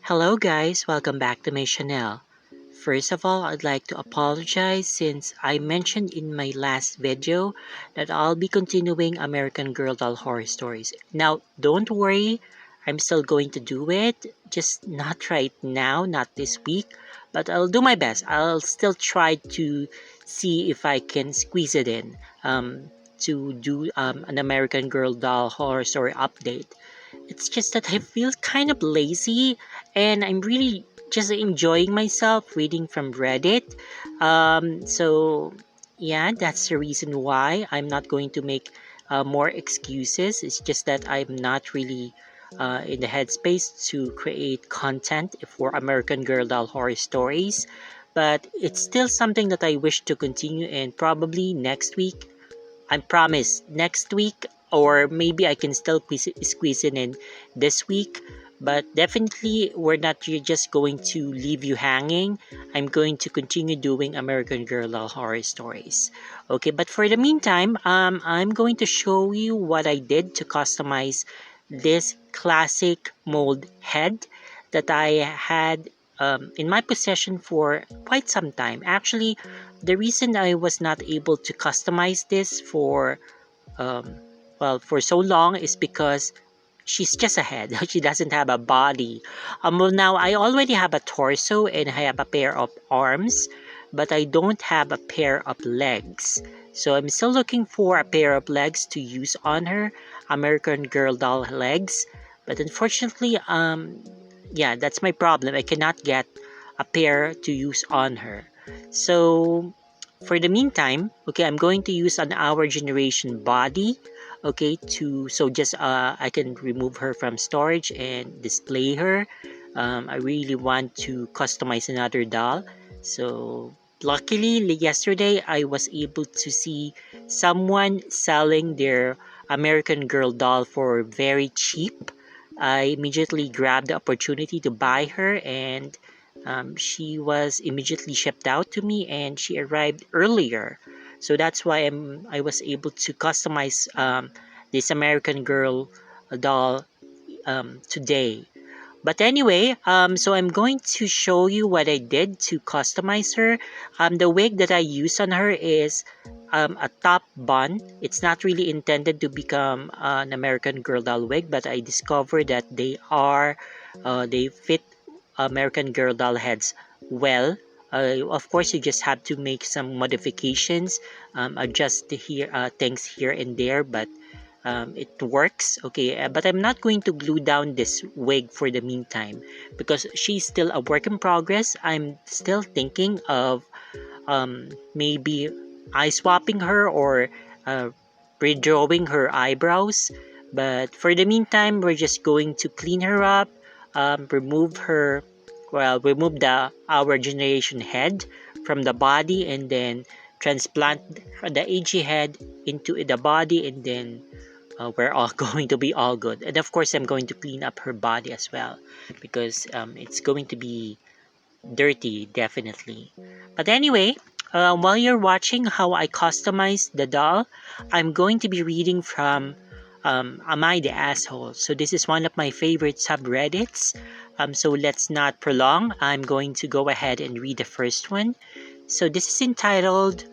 Hello guys, welcome back to my channel. First of all, I'd like to apologize since I mentioned in my last video that I'll be continuing American Girl Doll horror stories. Now, don't worry, I'm still going to do it, just not right now, not this week, but I'll do my best. I'll still try to see if I can squeeze it in to do an American Girl Doll horror story update. It's just that I feel kind of lazy and I'm really just enjoying myself reading from Reddit. Yeah, that's the reason why I'm not going to make more excuses. It's just that I'm not really in the headspace to create content for American Girl Doll horror stories. But it's still something that I wish to continue, and probably next week I promise next week, or maybe I can still squeeze it in this week. But definitely, we're not just going to leave you hanging. I'm going to continue doing American Girl Doll horror stories. Okay, but for the meantime, I'm going to show you what I did to customize this classic mold head that I had in my possession for quite some time. Actually, the reason I was not able to customize this um, for so long is because she's just a head. She doesn't have a body. Well, now I already have a torso and I have a pair of arms, but I don't have a pair of legs. So I'm still looking for a pair of legs to use on her, American Girl doll legs. But unfortunately, yeah, that's my problem. I cannot get a pair to use on her. So for the meantime, okay, I'm going to use an Our Generation body, okay, to so just I can remove her from storage and display her. I really want to customize another doll. So luckily yesterday I was able to see someone selling their American Girl doll for very cheap. I immediately grabbed the opportunity to buy her, and she was immediately shipped out to me and she arrived earlier. So that's why I was able to customize this American Girl doll today. But anyway, so I'm going to show you what I did to customize her. The wig that I use on her is a top bun. It's not really intended to become an American Girl doll wig, but I discovered that they fit American Girl doll heads well. Of course, you just have to make some modifications, adjust things here and there, but it works. Okay, but I'm not going to glue down this wig for the meantime because she's still a work in progress. I'm still thinking of maybe eye swapping her or uh, redrawing her eyebrows. But for the meantime, we're just going to clean her up, remove her, remove the Our Generation head from the body, and then transplant the AG head into the body, and then we're all going to be all good. And of course, I'm going to clean up her body as well because it's going to be dirty, definitely. But anyway, while you're watching how I customize the doll, I'm going to be reading from Am I the Asshole? So this is one of my favorite subreddits. So let's not prolong. I'm going to go ahead and read the first one. So this is entitled,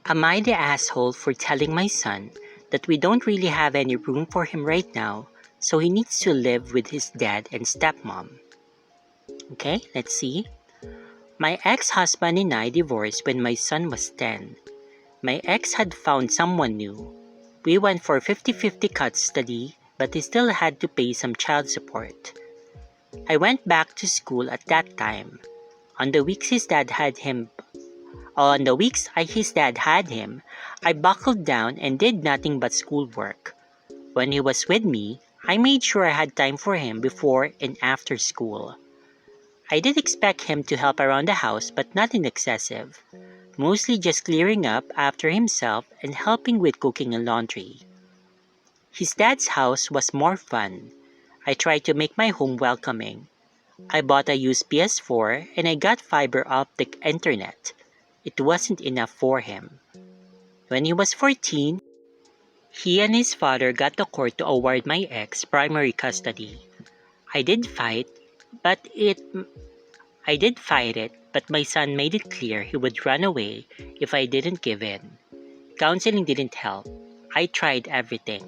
Am I the Asshole for telling my son that we don't really have any room for him right now, so he needs to live with his dad and stepmom? Okay, let's see. My ex-husband and I divorced when my son was 10. My ex had found someone new. We went for 50-50 custody, but he still had to pay some child support. I went back to school at that time. On the weeks his dad had him, his dad had him, I buckled down and did nothing but schoolwork. When he was with me, I made sure I had time for him before and after school. I did expect him to help around the house, but nothing excessive. Mostly just clearing up after himself and helping with cooking and laundry. His dad's house was more fun. I tried to make my home welcoming. I bought a used PS4 and I got fiber optic internet. It wasn't enough for him. When he was 14, he and his father got the court to award my ex primary custody. I did fight, But I did fight it, but my son made it clear he would run away if I didn't give in. Counseling didn't help. I tried everything.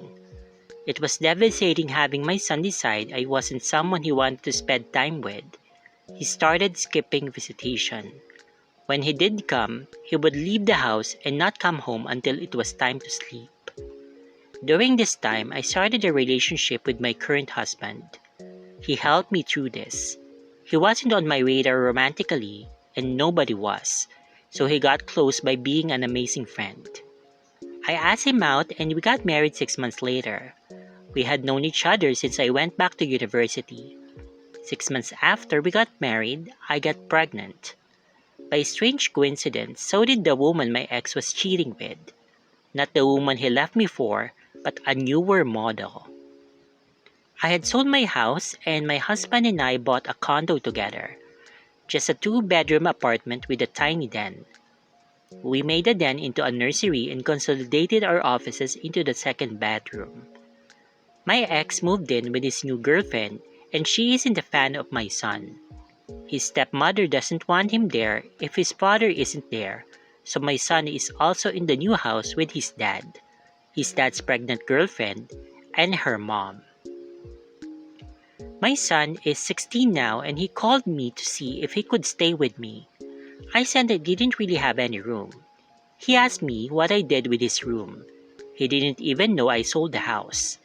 It was devastating having my son decide I wasn't someone he wanted to spend time with. He started skipping visitation. When he did come, he would leave the house and not come home until it was time to sleep. During this time, I started a relationship with my current husband. He helped me through this. He wasn't on my radar romantically, and nobody was, so he got close by being an amazing friend. I asked him out and we got married 6 months later. We had known each other since I went back to university. 6 months after we got married, I got pregnant. By a strange coincidence, so did the woman my ex was cheating with. Not the woman he left me for, but a newer model. I had sold my house and my husband and I bought a condo together. Just a 2-bedroom apartment with a tiny den. We made the den into a nursery and consolidated our offices into the second bedroom. My ex moved in with his new girlfriend and she isn't a fan of my son. His stepmother doesn't want him there if his father isn't there, so my son is also in the new house with his dad's pregnant girlfriend, and her mom. My son is 16 now and he called me to see if he could stay with me. I said I didn't really have any room. He asked me what I did with his room. He didn't even know I sold the house.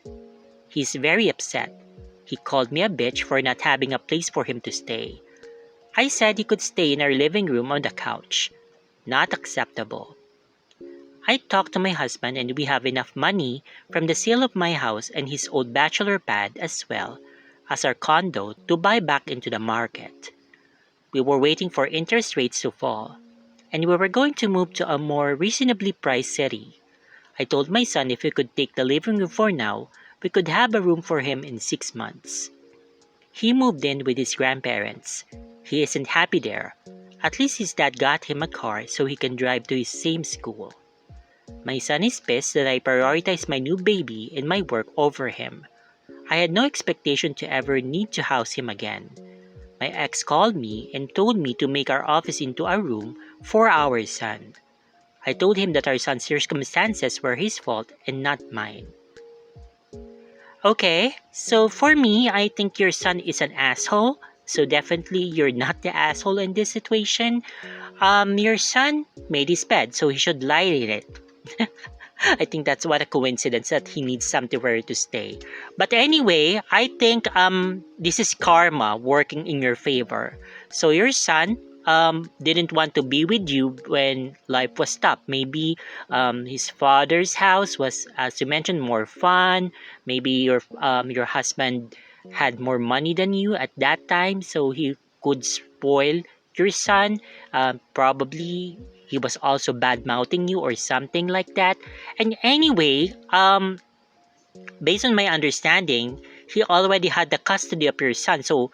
He's very upset. He called me a bitch for not having a place for him to stay. I said he could stay in our living room on the couch. Not acceptable. I talked to my husband and we have enough money from the sale of my house and his old bachelor pad as well as our condo to buy back into the market. We were waiting for interest rates to fall, and we were going to move to a more reasonably priced city. I told my son if we could take the living room for now, we could have a room for him in 6 months. He moved in with his grandparents. He isn't happy there. At least his dad got him a car so he can drive to his same school. My son is pissed that I prioritized my new baby and my work over him. I had no expectation to ever need to house him again. My ex called me and told me to make our office into a room for our son. I told him that our son's circumstances were his fault and not mine. Okay, so for me, I think your son is an asshole. So definitely you're not the asshole in this situation. Your son made his bed, so he should lie in it. I think that's what a coincidence that he needs somewhere to stay. But anyway, I think this is karma working in your favor. So your son didn't want to be with you when life was tough. Maybe his father's house was, as you mentioned, more fun. Maybe your husband had more money than you at that time, so he could spoil your son. Probably he was also bad mouthing you or something like that. And anyway, based on my understanding, he already had the custody of your son. So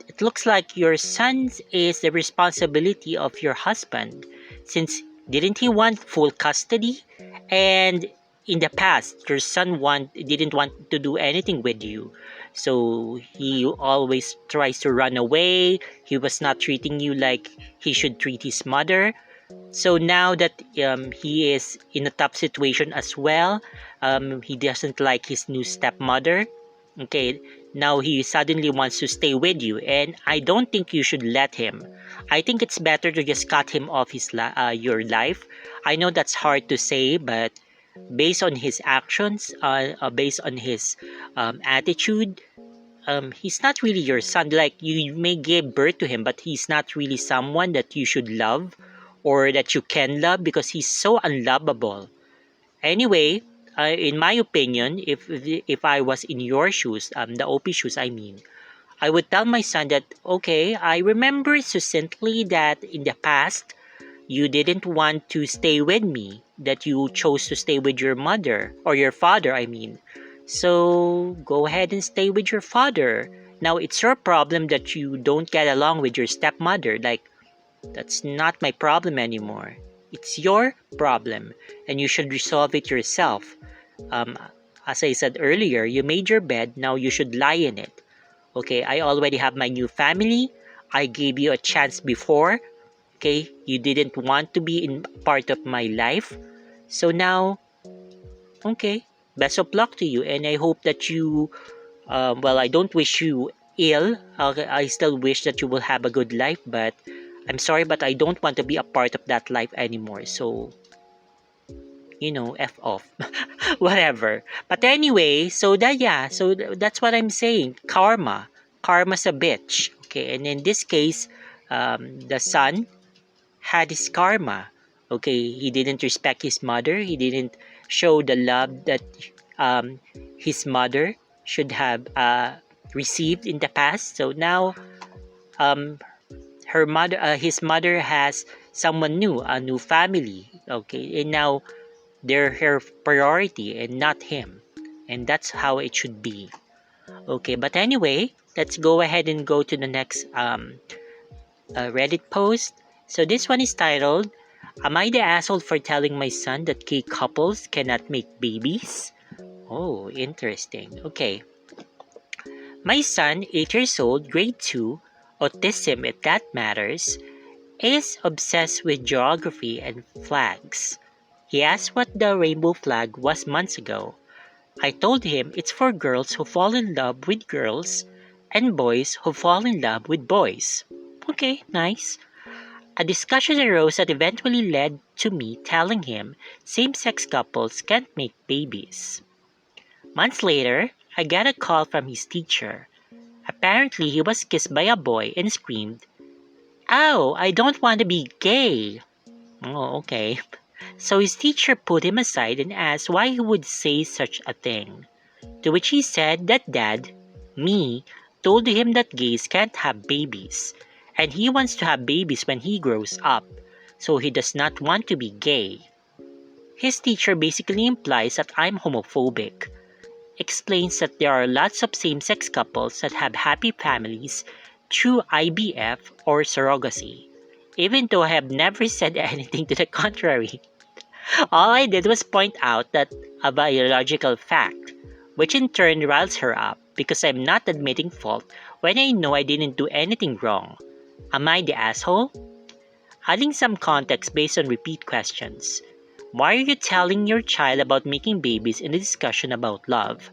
it looks like your son is the responsibility of your husband. Since didn't he want full custody? And in the past, your son didn't want to do anything with you. So he always tries to run away. He was not treating you like he should treat his mother. So now that he is in a tough situation as well, he doesn't like his new stepmother. Okay, now he suddenly wants to stay with you, and I don't think you should let him. I think it's better to just cut him off your life. I know that's hard to say, but based on his actions, based on his attitude, he's not really your son. Like, you may give birth to him, but he's not really someone that you should love or that you can love because he's so unlovable. Anyway, in my opinion, if I was in your shoes, the OP shoes, I mean, I would tell my son that, okay, I remember succinctly that in the past, you didn't want to stay with me, that you chose to stay with your mother, or your father, I mean. So, go ahead and stay with your father. Now, it's your problem that you don't get along with your stepmother. Like, that's not my problem anymore. It's your problem, and you should resolve it yourself. Um, as I said earlier, you made your bed, now you should lie in it. Okay, I already have my new family. I gave you a chance before. Okay, you didn't want to be in part of my life. So now, okay, best of luck to you. And I hope that you, well, I don't wish you ill. I still wish that you will have a good life, but I'm sorry, but I don't want to be a part of that life anymore. So, F off. Whatever. But anyway, so that, yeah, so that's what I'm saying. Karma. Karma's a bitch. Okay, and in this case, the son had his karma. Okay, he didn't respect his mother. He didn't show the love that um, his mother should have received in the past. So now, um, his mother has someone new, a new family. Okay, and now they're her priority and not him. And that's how it should be. Okay, but anyway, let's go ahead and go to the next Reddit post. So this one is titled, "Am I the asshole for telling my son that gay couples cannot make babies?" Oh, interesting. Okay. My son, 8 years old, grade 2, autism if that matters, is obsessed with geography and flags. He asked what the rainbow flag was months ago. I told him it's for girls who fall in love with girls and boys who fall in love with boys. Okay, nice. A discussion arose that eventually led to me telling him same sex couples can't make babies. Months later, I got a call from his teacher. Apparently, he was kissed by a boy and screamed, "Oh, I don't want to be gay." Oh, okay. So his teacher put him aside and asked why he would say such a thing. To which he said that dad, me, told him that gays can't have babies, and he wants to have babies when he grows up, so he does not want to be gay. His teacher basically implies that I'm homophobic, explains that there are lots of same-sex couples that have happy families through IVF or surrogacy, even though I have never said anything to the contrary. All I did was point out that a biological fact, which in turn riles her up because I'm not admitting fault when I know I didn't do anything wrong. Am I the asshole? Adding some context based on repeat questions. Why are you telling your child about making babies in a discussion about love?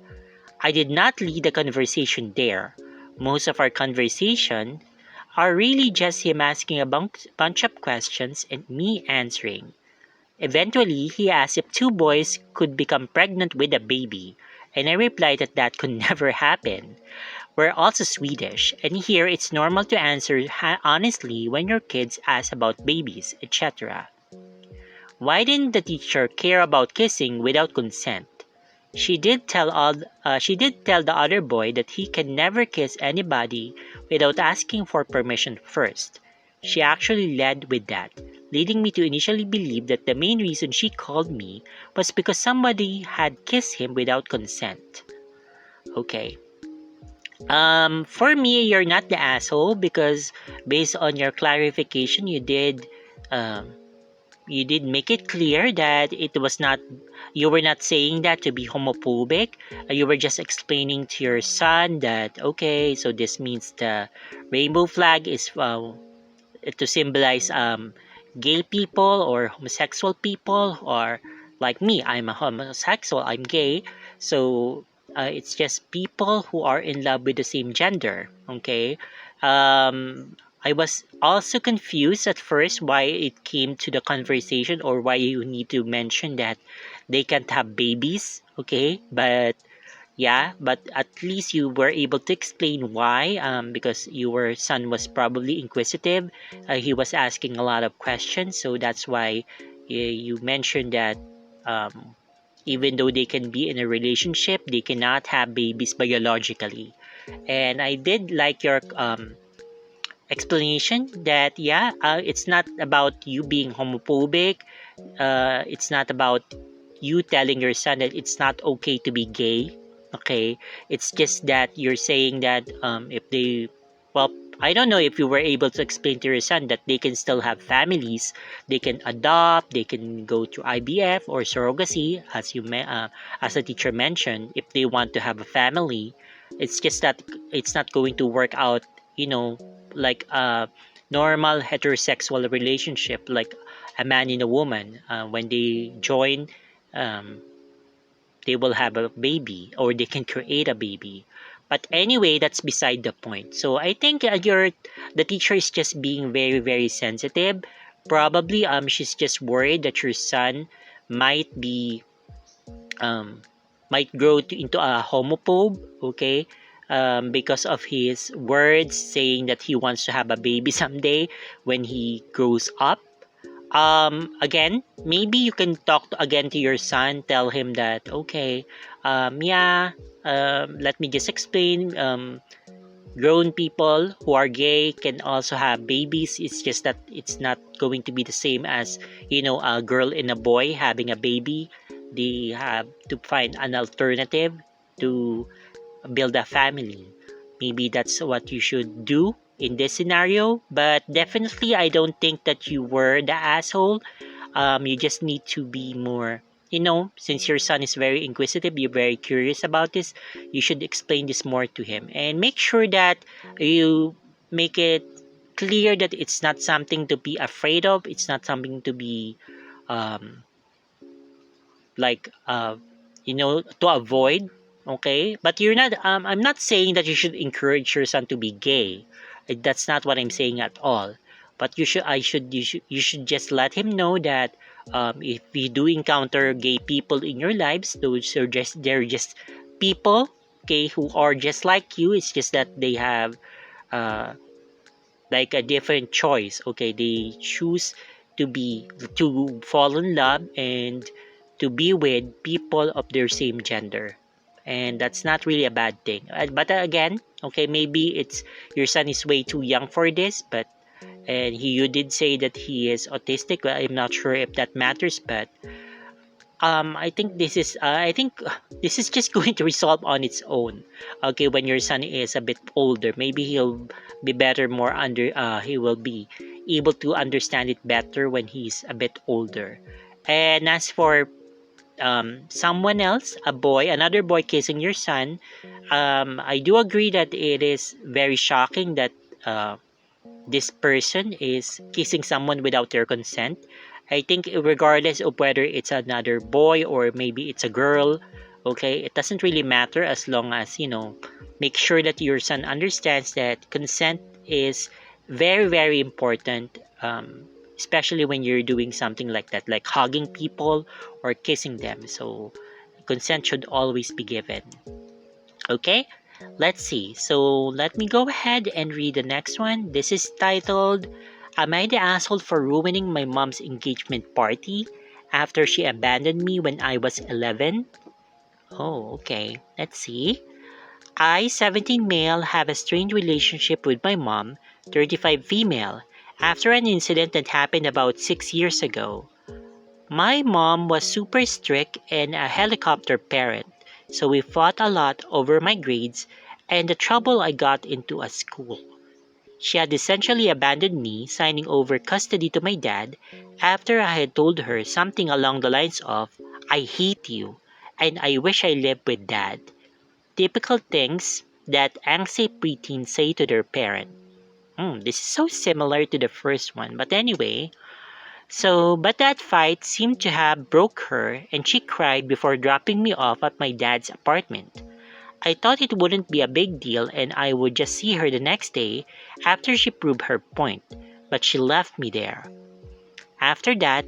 I did not lead the conversation there. Most of our conversation are really just him asking a bunch of questions and me answering. Eventually, he asked if two boys could become pregnant with a baby, and I replied that that could never happen. We're also Swedish, and here it's normal to answer honestly when your kids ask about babies, etc. Why didn't the teacher care about kissing without consent? She did tell the other boy that he can never kiss anybody without asking for permission first. She actually led with that, leading me to initially believe that the main reason she called me was because somebody had kissed him without consent. Okay. For me, you're not the asshole because based on your clarification, um, you did make it clear that it was not, you were not saying that to be homophobic. You were just explaining to your son that, okay, so this means the rainbow flag is to symbolize gay people or homosexual people, or like me, I'm a homosexual, I'm gay. So it's just people who are in love with the same gender. Okay. I was also confused at first why it came to the conversation or why you need to mention that they can't have babies. Okay. But yeah, but at least you were able to explain why, because your son was probably inquisitive. He was asking a lot of questions, so that's why you mentioned that um, even though they can be in a relationship, they cannot have babies biologically. And I did like your explanation that, yeah, it's not about you being homophobic. It's not about you telling your son that it's not okay to be gay. Okay, it's just that you're saying that if they, well, I don't know if you were able to explain to your son that they can still have families, they can adopt, they can go to IVF or surrogacy, as the teacher mentioned, if they want to have a family. It's just that it's not going to work out, you know, like a normal heterosexual relationship, like a man and a woman. When they join, um, they will have a baby or they can create a baby. But anyway, that's beside the point. So I think the teacher is just being very very sensitive. Probably she's just worried that your son might be um might grow into a homophobe, okay? Because of his words saying that he wants to have a baby someday when he grows up. Again, maybe you can talk again to your son, tell him that, okay, yeah, let me just explain. Grown people who are gay can also have babies. It's just that it's not going to be the same as, a girl and a boy having a baby. They have to find an alternative to build a family. Maybe that's what you should do in this scenario. But definitely, I don't think that you were the asshole. You just need to be more, since your son is very inquisitive, you're very curious about this, you should explain this more to him and make sure that you make it clear that it's not something to be afraid of. It's not something to be um, like to avoid. Okay, but you're not I'm not saying that you should encourage your son to be gay. That's not what I'm saying at all. But you should just let him know that if you do encounter gay people in your lives, they're just people, okay, who are just like you. It's just that they have uh, like a different choice. Okay, they choose to fall in love and to be with people of their same gender, and that's not really a bad thing. But again, okay, maybe it's your son is way too young for this, but and you did say that he is autistic. Well, I'm not sure if that matters, but I think this is just going to resolve on its own. Okay, when your son is a bit older, maybe he'll be better, more under. He will be able to understand it better when he's a bit older. And as for someone else, a boy, another boy kissing your son, I do agree that it is very shocking that uh, this person is kissing someone without their consent. I think regardless of whether it's another boy or maybe it's a girl, okay, it doesn't really matter as long as, make sure that your son understands that consent is very, very important, especially when you're doing something like that, like hugging people or kissing them. So consent should always be given. Okay, let's see. So let me go ahead and read the next one. This is titled, Am I the asshole for ruining my mom's engagement party after she abandoned me when I was 11? Oh, okay. Let's see. I, 17 male, have a strained relationship with my mom, 35 female, after an incident that happened about 6 years ago. My mom was super strict and a helicopter parent, so we fought a lot over my grades and the trouble I got into at school. She had essentially abandoned me, signing over custody to my dad after I had told her something along the lines of, I hate you and I wish I lived with dad. Typical things that angsty preteens say to their parent. This is so similar to the first one, but anyway, but that fight seemed to have broke her and she cried before dropping me off at my dad's apartment. I thought it wouldn't be a big deal and I would just see her the next day after she proved her point, but she left me there. After that,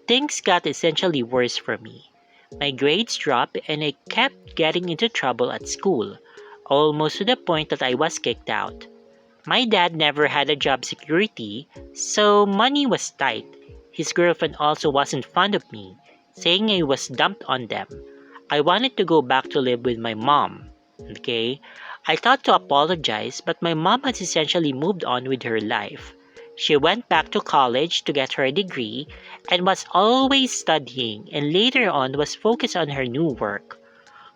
things got essentially worse for me. My grades dropped and I kept getting into trouble at school, almost to the point that I was kicked out. My dad never had a job security, so money was tight. His girlfriend also wasn't fond of me, saying I was dumped on them. I wanted to go back to live with my mom. Okay? I thought to apologize, but my mom has essentially moved on with her life. She went back to college to get her degree and was always studying, and later on was focused on her new work.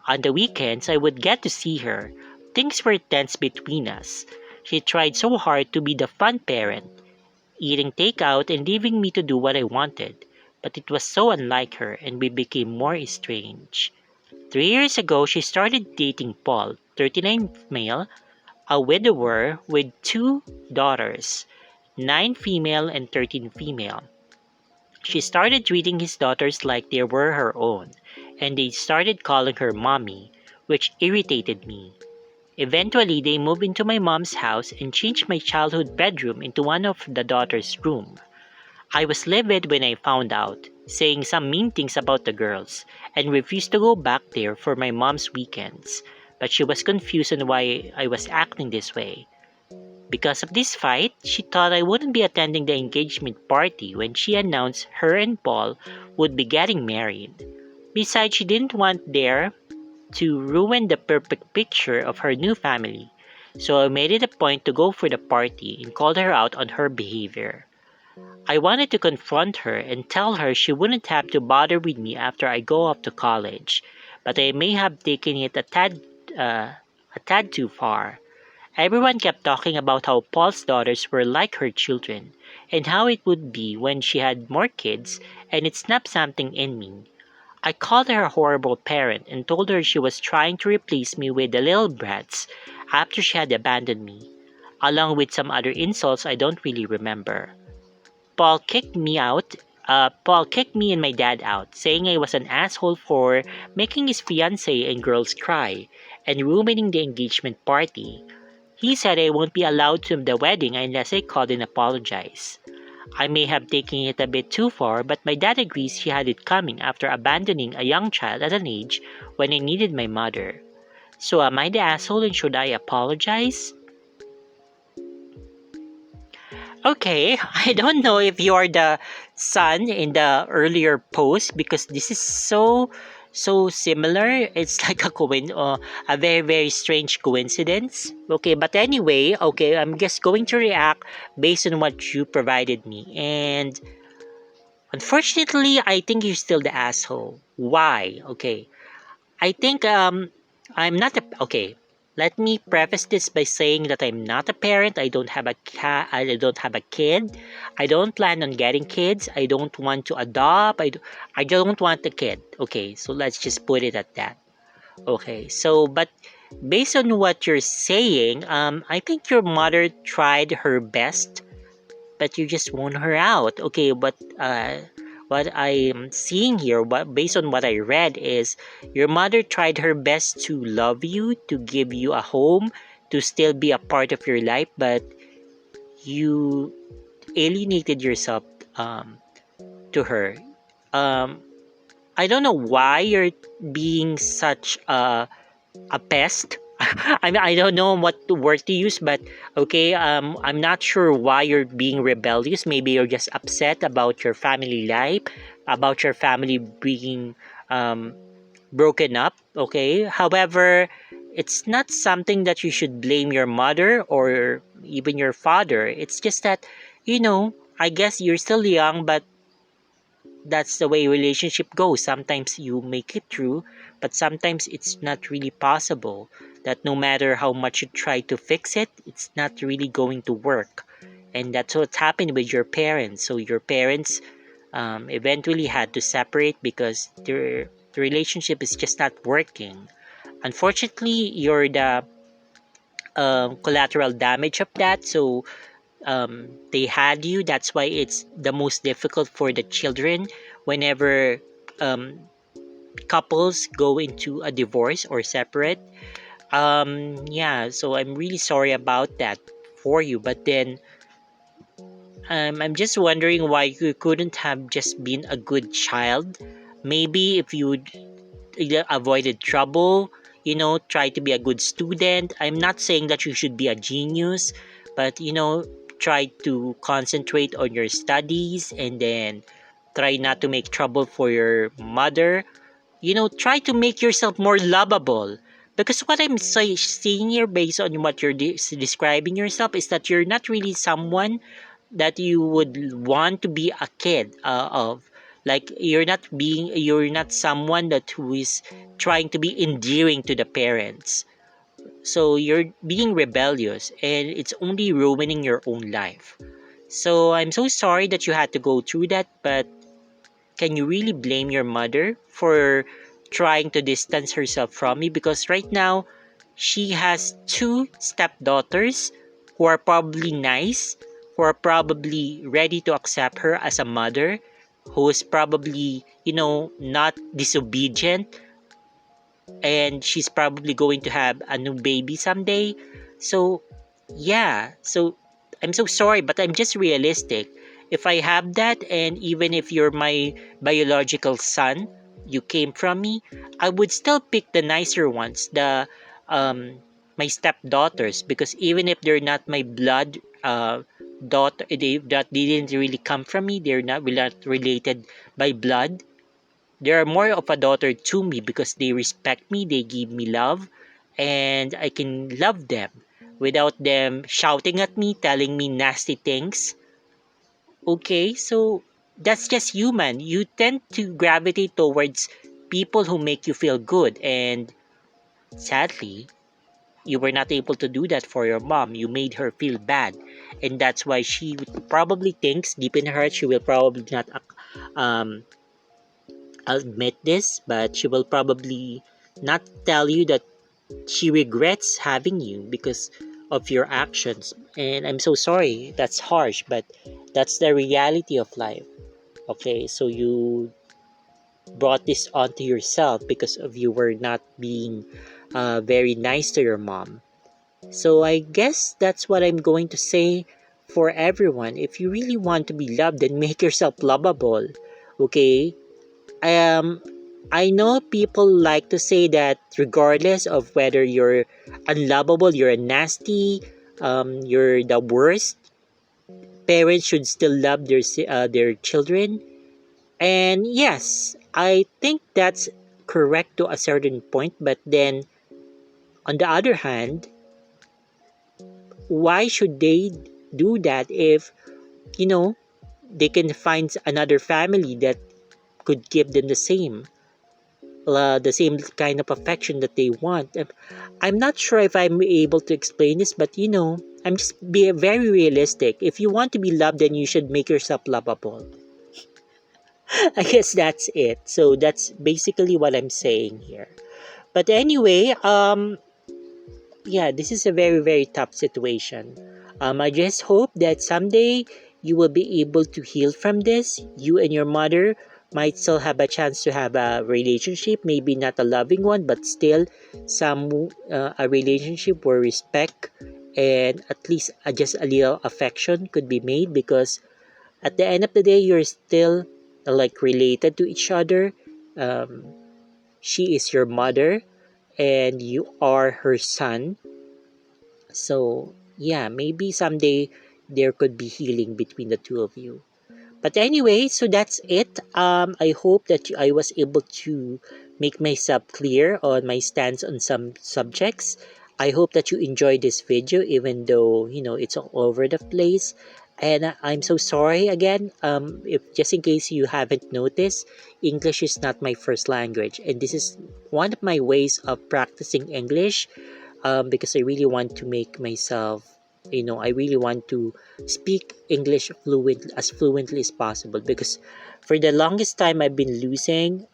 On the weekends, I would get to see her. Things were tense between us. She tried so hard to be the fun parent, eating takeout and leaving me to do what I wanted, but it was so unlike her and we became more estranged. 3 years ago, she started dating Paul, 39 male, a widower with two daughters, 9 female and 13 female. She started treating his daughters like they were her own, and they started calling her mommy, which irritated me. Eventually, they moved into my mom's house and changed my childhood bedroom into one of the daughters' room. I was livid when I found out, saying some mean things about the girls, and refused to go back there for my mom's weekends. But she was confused on why I was acting this way. Because of this fight, she thought I wouldn't be attending the engagement party when she announced her and Paul would be getting married. Besides, she didn't want there to ruin the perfect picture of her new family. So I made it a point to go for the party and called her out on her behavior. I wanted to confront her and tell her she wouldn't have to bother with me after I go off to college, but I may have taken it a tad too far. Everyone kept talking about how Paul's daughters were like her children, and how it would be when she had more kids, and it snapped something in me. I called her a horrible parent and told her she was trying to replace me with the little brats after she had abandoned me, along with some other insults I don't really remember. Paul kicked me out. Paul kicked me and my dad out, saying I was an asshole for making his fiancée and girls cry and ruining the engagement party. He said I won't be allowed to the wedding unless I called and apologize. I may have taken it a bit too far, but my dad agrees he had it coming after abandoning a young child at an age when I needed my mother. So am I the asshole and should I apologize? Okay, I don't know if you are the son in the earlier post because this is so similar. It's like a very very strange coincidence. Okay, but anyway, okay, I'm just going to react based on what you provided me. And unfortunately, I think you're still the asshole. Why? Okay, I think I'm not a okay. Let me preface this by saying that I'm not a parent. I don't have a cat. I don't have a kid. I don't plan on getting kids. I don't want to adopt. I don't want a kid. Okay, so let's just put it at that. Okay, so but based on what you're saying, I think your mother tried her best but you just won her out. Okay, but what I'm seeing here, based on what I read, is your mother tried her best to love you, to give you a home, to still be a part of your life, but you alienated yourself um, to her. Um, I don't know why you're being such a pest. I mean, I don't know what word to use, but okay, I'm not sure why you're being rebellious. Maybe you're just upset about your family life, about your family being um, broken up. Okay, however, it's not something that you should blame your mother or even your father. It's just that, I guess you're still young, but that's the way relationship goes. Sometimes you make it through, but sometimes it's not really possible. That no matter how much you try to fix it, it's not really going to work. And that's what happened with your parents. So your parents eventually had to separate because the relationship is just not working. Unfortunately, you're the collateral damage of that. So they had you. That's why it's the most difficult for the children whenever um, couples go into a divorce or separate. Yeah, so I'm really sorry about that for you. But then I'm just wondering why you couldn't have just been a good child. Maybe if you avoided trouble, try to be a good student. I'm not saying that you should be a genius, but try to concentrate on your studies and then try not to make trouble for your mother. Try to make yourself more lovable. Because what I'm seeing here, based on what you're describing yourself, is that you're not really someone that you would want to be a kid of. Like you're not someone that who is trying to be endearing to the parents. So you're being rebellious and it's only ruining your own life. So I'm so sorry that you had to go through that, but can you really blame your mother for trying to distance herself from me because right now she has two stepdaughters who are probably nice, who are probably ready to accept her as a mother, who is probably, not disobedient, and she's probably going to have a new baby someday. So, yeah. So, I'm so sorry, but I'm just realistic. If I have that, and even if you're my biological son, you came from me, I would still pick the nicer ones, the my stepdaughters, because even if they're not my blood daughter, they didn't really come from me. We're not related by blood. They are more of a daughter to me because they respect me, they give me love, and I can love them without them shouting at me, telling me nasty things. Okay, so that's just human. You tend to gravitate towards people who make you feel good, and sadly, you were not able to do that for your mom. You made her feel bad, and that's why she probably thinks deep in her heart she will probably not um, admit this, but she will probably not tell you that she regrets having you because of your actions. And I'm so sorry, that's harsh, but that's the reality of life. Okay, so you brought this onto yourself because of you were not being very nice to your mom. So I guess that's what I'm going to say for everyone. If you really want to be loved, then make yourself lovable. Okay, um I know people like to say that regardless of whether you're unlovable, you're nasty, you're the worst, parents should still love their children. And yes, I think that's correct to a certain point, but then on the other hand, why should they do that if, you know, they can find another family that could give them the same kind of affection that they want. I'm not sure if I'm able to explain this, but I'm just be very realistic. If you want to be loved, then you should make yourself lovable. I guess that's it. So that's basically what I'm saying here. But anyway, yeah, this is a very, very tough situation. I just hope that someday you will be able to heal from this. You and your mother might still have a chance to have a relationship, maybe not a loving one, but still a relationship where respect and at least just a little affection could be made because at the end of the day, you're still like related to each other. Um, she is your mother and you are her son, so, yeah, maybe someday there could be healing between the two of you. But anyway, so that's it. I hope that I was able to make myself clear on my stance on some subjects. I hope that you enjoyed this video, even though it's all over the place. And I'm so sorry again. If just in case you haven't noticed, English is not my first language, and this is one of my ways of practicing English because I really want to make myself, I really want to speak English as fluently as possible because for the longest time I've been losing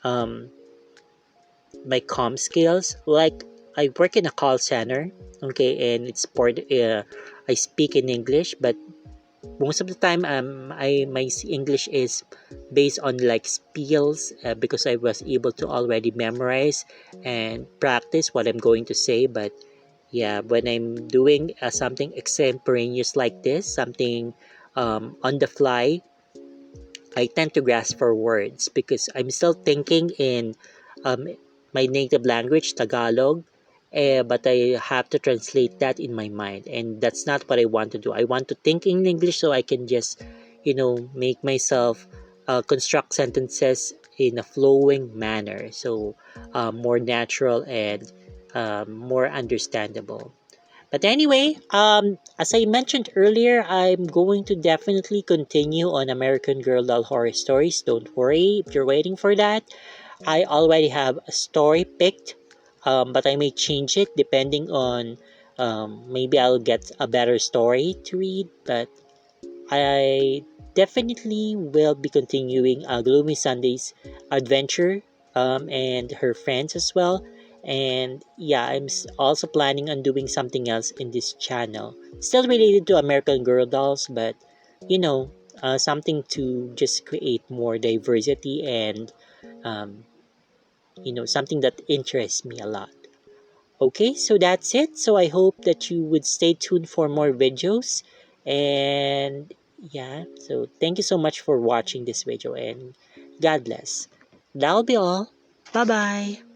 my skills. Like I work in a call center, okay, and I speak in English, but most of the time my English is based on like spills because I was able to already memorize and practice what I'm going to say. But yeah, when I'm doing something extemporaneous like this, something on the fly, I tend to grasp for words because I'm still thinking in um, my native language, Tagalog, but I have to translate that in my mind, and that's not what I want to do. I want to think in English so I can just, make myself construct sentences in a flowing manner, so more natural and more understandable. But anyway, as I mentioned earlier, I'm going to definitely continue on American Girl Doll Horror Stories. Don't worry if you're waiting for that. I already have a story picked, but I may change it depending on maybe I'll get a better story to read. But I definitely will be continuing Gloomy Sundays adventure and her friends as well. And yeah, also planning on doing something else in this channel, still related to American Girl dolls, but you know, something to just create more diversity and um, something that interests me a lot. Okay, so that's it. So I hope that you would stay tuned for more videos. And yeah, so thank you so much for watching this video and God bless. That'll be all. Bye bye.